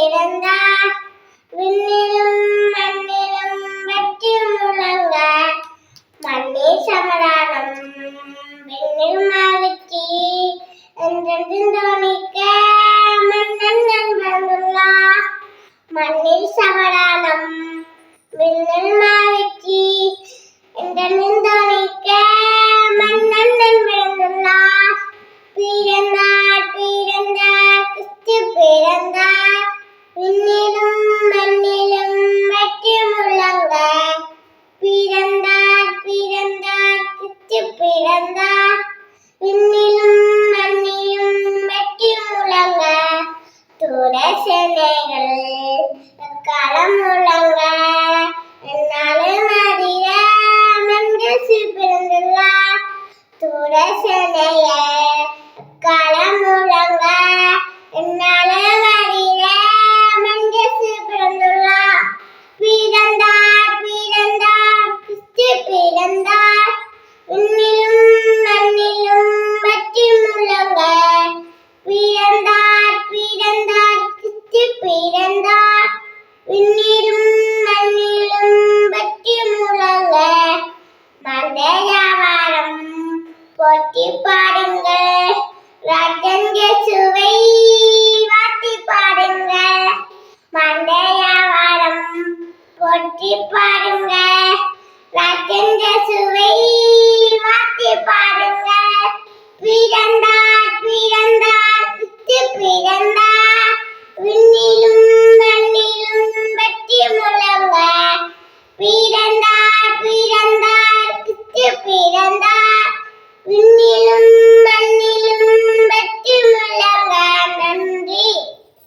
பிறந்தார் விண்ணிலும் மண்ணிலும் வெற்றி முழங்க மண்ணில் சமரானம் விண்ணில் மகிழ்ச்சி என்றென்றும் தோணிக்க மன்னன் பிறந்துள்ளார் மண்ணில் சமரானம் விண்ணில் மகிழ்ச்சி என்றென்றும் தோணிக்க மன்னன் பிறந்துள்ளார் பிறந்தார் பிறந்தார் கிறிஸ்து பிறந்தார் விண்ணிலும் மண்ணிலும் வெற்றி முழங்க பிறந்தார் பிறந்தார் கிறிஸ்து பிறந்தார் விண்ணிலும் மண்ணிலும் வெற்றி முழங்க தூர சேனைகள் களம் முழங்க என்னாலும் அதிர மன்கசு பிறந்துள்ளார் தூர சேனைகள் களம் முழங்க என்னாலும் அதிர மன்கசு பிறந்துள்ளார் பிறந்தார் பிறந்தார் கிறிஸ்து பிறந்தார் விண்ணிலும் மண்ணிலும் வெற்றி முழங்க பிறந்தார் பிறந்தார் கிறிஸ்து பிறந்தார் விண்ணிலும் மண்ணிலும் வெற்றி முழங்க மந்தையாவாரம் போற்றி பாடுங்கள் ராஜன் இயேசுவை வாட்டி பாடுங்கள் மந்தையாவாரம் போற்றி பாடுங்கள்